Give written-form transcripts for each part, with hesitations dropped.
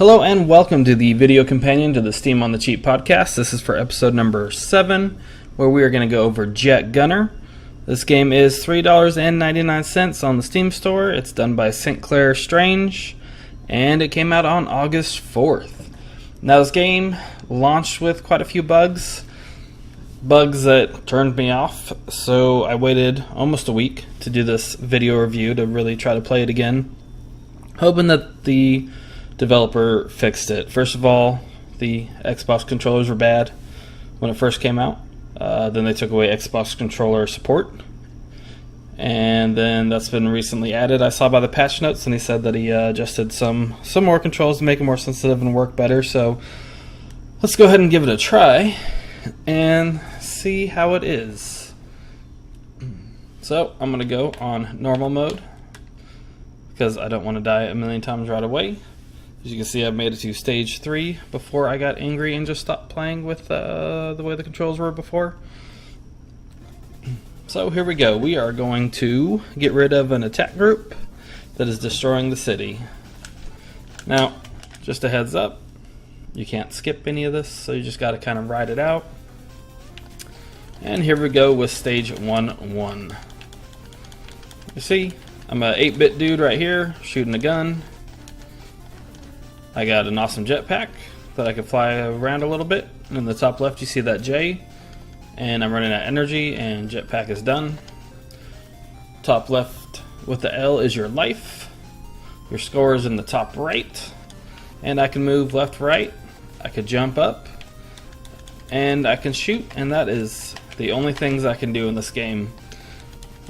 Hello and welcome to the video companion to the Steam on the Cheap podcast. This is for episode number 7, where we are going to go over Jet Gunner. This game is $3.99 on the Steam store. It's done by St. Clair Strange, and it came out on August 4th. Now this game launched with quite a few bugs that turned me off, so I waited almost a week to do this video review to really try to play it again, hoping that the developer fixed it. First of all, the Xbox controllers were bad when it first came out. Then they took away Xbox controller support, and then that's been recently added. I saw by the patch notes, and he said that he adjusted some more controls to make it more sensitive and work better. So let's go ahead and give it a try and see how it is. So I'm gonna go on normal mode because I don't want to die a million times right away. As you can see, I've made it to stage 3 before I got angry and just stopped playing with the way the controls were before. So here we go. We are going to get rid of an attack group that is destroying the city. Now, just a heads up, you can't skip any of this, so you just got to kind of ride it out. And here we go with stage 1-1. You see, I'm a 8-bit dude right here, shooting a gun. I got an awesome jetpack that I can fly around a little bit. In the top left you see that J, and I'm running out of energy and jetpack is done. Top left with the L is your life. Your score is in the top right, and I can move left, right. I could jump up, and I can shoot, and that is the only things I can do in this game.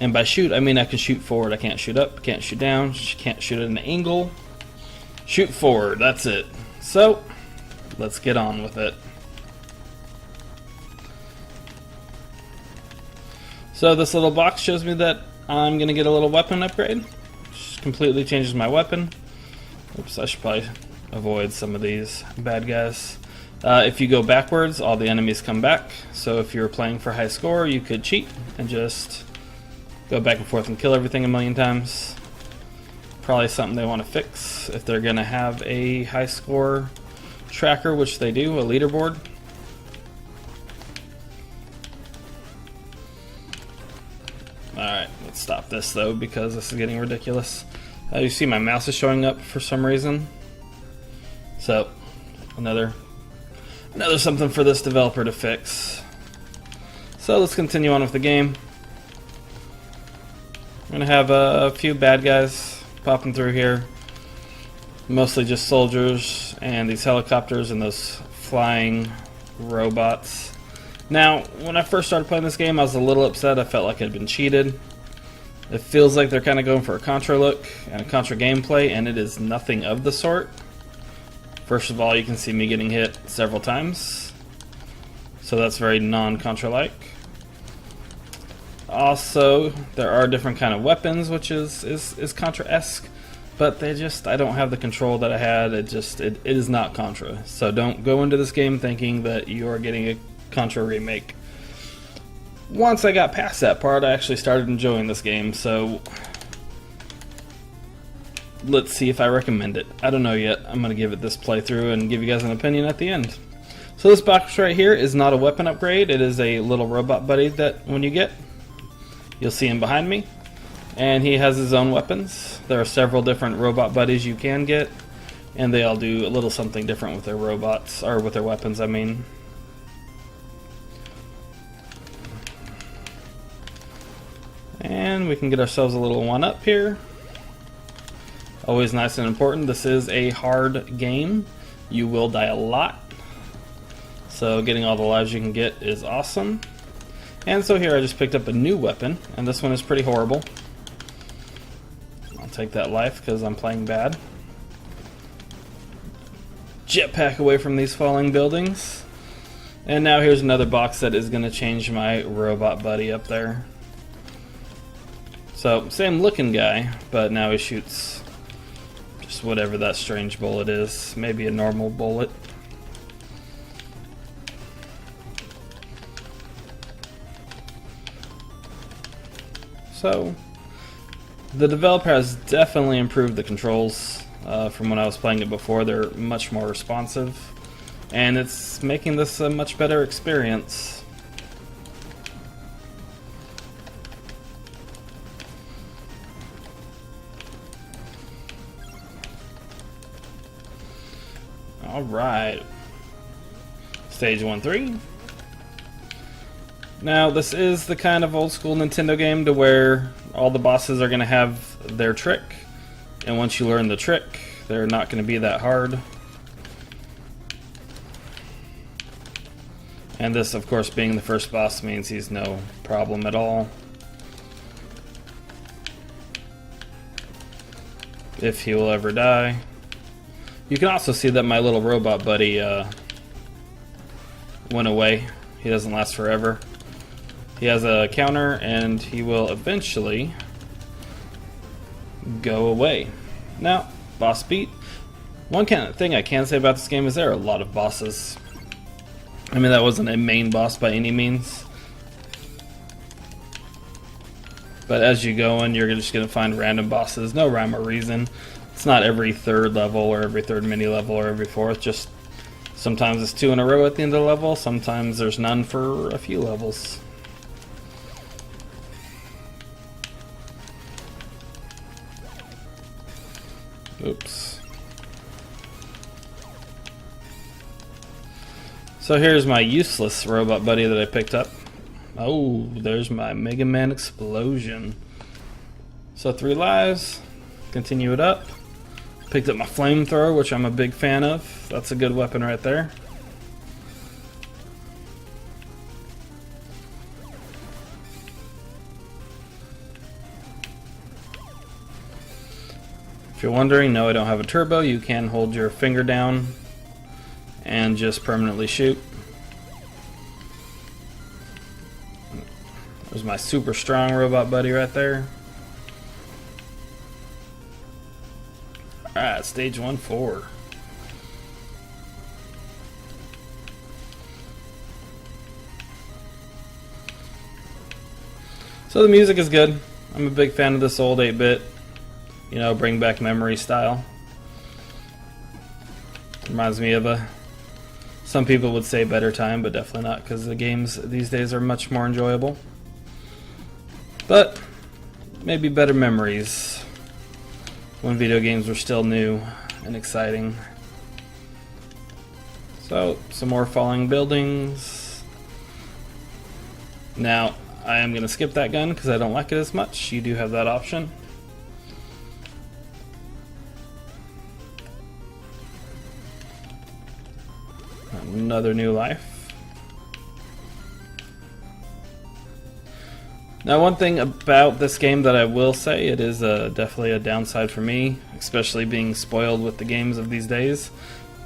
And by shoot, I mean I can shoot forward. I can't shoot up, can't shoot down, can't shoot at an angle. Shoot forward, that's it. So, let's get on with it. So this little box shows me that I'm going to get a little weapon upgrade. Just completely changes my weapon. Oops, I should probably avoid some of these bad guys. If you go backwards, all the enemies come back. So if you're playing for high score, you could cheat and just go back and forth and kill everything a million times. Probably something they want to fix if they're going to have a high score tracker, which they do, a leaderboard. Alright, let's stop this though because this is getting ridiculous. You see my mouse is showing up for some reason. So, another something for this developer to fix. So let's continue on with the game. I'm going to have a few bad guys popping through here, mostly just soldiers and these helicopters and those flying robots. Now, when I first started playing this game, I was a little upset. I felt like I'd been cheated. It feels like they're kind of going for a Contra look and a Contra gameplay, and it is nothing of the sort. First of all, you can see me getting hit several times, so that's very non-Contra-like. Also, there are different kind of weapons, which is Contra-esque, but I don't have the control that I had. It is not Contra. So don't go into this game thinking that you are getting a Contra remake. Once I got past that part, I actually started enjoying this game, so let's see if I recommend it. I don't know yet. I'm going to give it this playthrough and give you guys an opinion at the end. So this box right here is not a weapon upgrade. It is a little robot buddy that when you get, you'll see him behind me, and he has his own weapons. There are several different robot buddies you can get, and they all do a little something different with their robots, or with their weapons, I mean. And we can get ourselves a little 1-up here. Always nice and important. This is a hard game. You will die a lot. So getting all the lives you can get is awesome. And so here I just picked up a new weapon, and this one is pretty horrible. I'll take that life because I'm playing bad. Jetpack away from these falling buildings. And now here's another box that is going to change my robot buddy up there. So, same looking guy, but now he shoots just whatever that strange bullet is. Maybe a normal bullet. So, the developer has definitely improved the controls. from when I was playing it before. They're much more responsive, and it's making this a much better experience. Alright. Stage 1-3. Now, this is the kind of old school Nintendo game to where all the bosses are going to have their trick, and once you learn the trick, they're not going to be that hard. And this, of course, being the first boss means he's no problem at all. If he will ever die. You can also see that my little robot buddy went away. He doesn't last forever. He has a counter, and he will eventually go away. Now, boss beat. One thing I can say about this game is there are a lot of bosses. I mean, that wasn't a main boss by any means. But as you go in, you're just going to find random bosses. No rhyme or reason. It's not every third level or every third mini level or every fourth. Just sometimes it's 2 in a row at the end of the level. Sometimes there's none for a few levels. Oops. So here's my useless robot buddy that I picked up. Oh, there's my Mega Man explosion. So 3 lives. Continue it up. Picked up my flamethrower, which I'm a big fan of. That's a good weapon right there. If you're wondering, no, I don't have a turbo. You can hold your finger down and just permanently shoot. There's my super strong robot buddy right there. Alright, stage 1-4. So the music is good. I'm a big fan of this old 8-bit. You know, bring back memory style. Reminds me of some people would say better time, but definitely not, because the games these days are much more enjoyable. But maybe better memories when video games were still new and exciting. So, some more falling buildings. Now, I am going to skip that gun because I don't like it as much. You do have that option. Another new life. Now, one thing about this game that I will say, it is definitely a downside for me, especially being spoiled with the games of these days,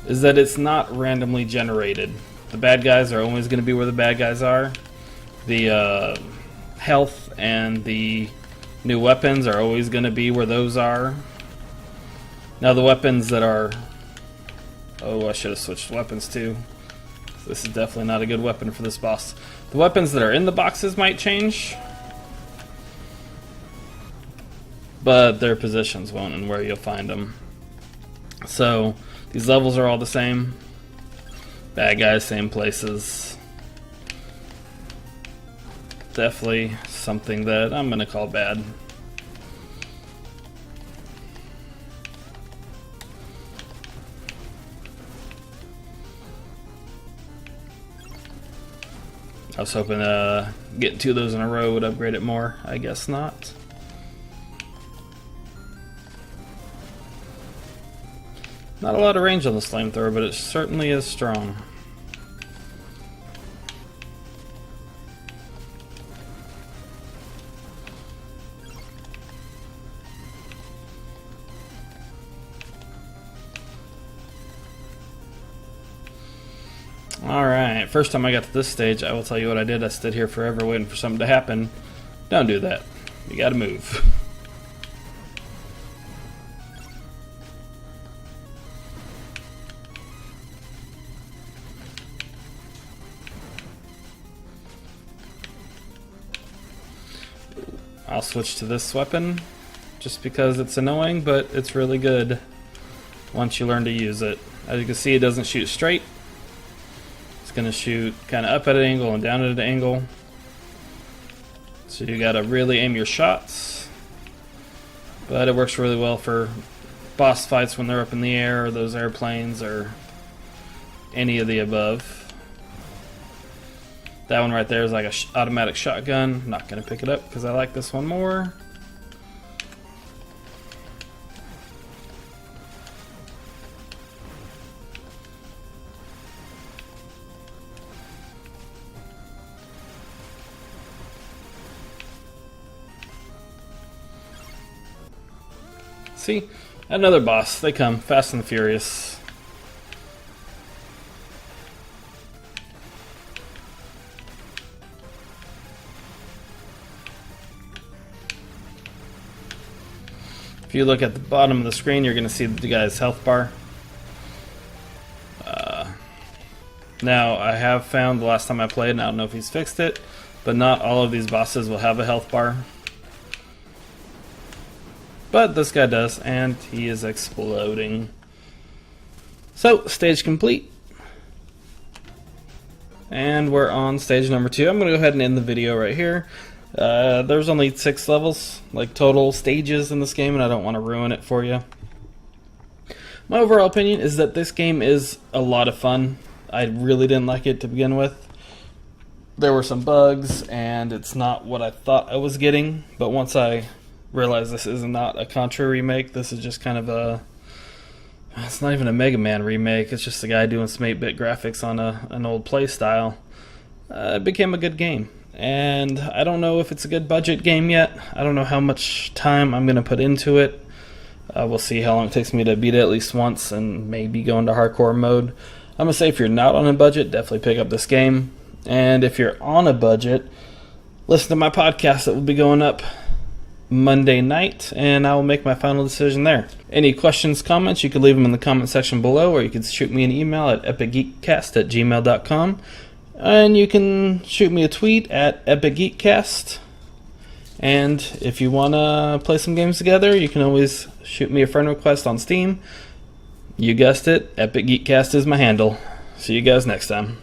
is that it's not randomly generated. The bad guys are always going to be where the bad guys are. The health and the new weapons are always going to be where those are. Now, the weapons that are... Oh, I should have switched weapons too. This is definitely not a good weapon for this boss. The weapons that are in the boxes might change, but their positions won't and where you'll find them. So these levels are all the same. Bad guys, same places. Definitely something that I'm gonna call bad. I was hoping getting 2 of those in a row would upgrade it more. I guess not. Not a lot of range on this flamethrower, but it certainly is strong. Alright, first time I got to this stage, I will tell you what I did. I stood here forever waiting for something to happen. Don't do that. You gotta move. I'll switch to this weapon just because it's annoying, but it's really good. once you learn to use it. As you can see, it doesn't shoot straight. It's going to shoot kind of up at an angle and down at an angle. So you got to really aim your shots. But it works really well for boss fights when they're up in the air, or those airplanes, or any of the above. That one right there is like a automatic shotgun. I'm not going to pick it up because I like this one more. See, another boss. They come fast and furious. If you look at the bottom of the screen, you're going to see the guy's health bar. Now, I have found the last time I played, and I don't know if he's fixed it, but not all of these bosses will have a health bar. But this guy does, and he is exploding. So, stage complete. And we're on stage number 2. I'm going to go ahead and end the video right here. There's only 6 levels, like total stages in this game, and I don't want to ruin it for you. My overall opinion is that this game is a lot of fun. I really didn't like it to begin with. There were some bugs, and it's not what I thought I was getting, but once I realize this is not a Contra remake. This is just kind of a... It's not even a Mega Man remake. It's just a guy doing some 8-bit graphics on an old play style. It became a good game. And I don't know if it's a good budget game yet. I don't know how much time I'm going to put into it. We'll see how long it takes me to beat it at least once and maybe go into hardcore mode. I'm going to say if you're not on a budget, definitely pick up this game. And if you're on a budget, listen to my podcast that will be going up Monday night, and I will make my final decision there. Any questions, comments, you can leave them in the comment section below, or you can shoot me an email at epicgeekcast@gmail.com, and you can shoot me a tweet at epicgeekcast. And if you want to play some games together, you can always shoot me a friend request on Steam. You guessed it, Epic Geekcast is my handle. See you guys next time.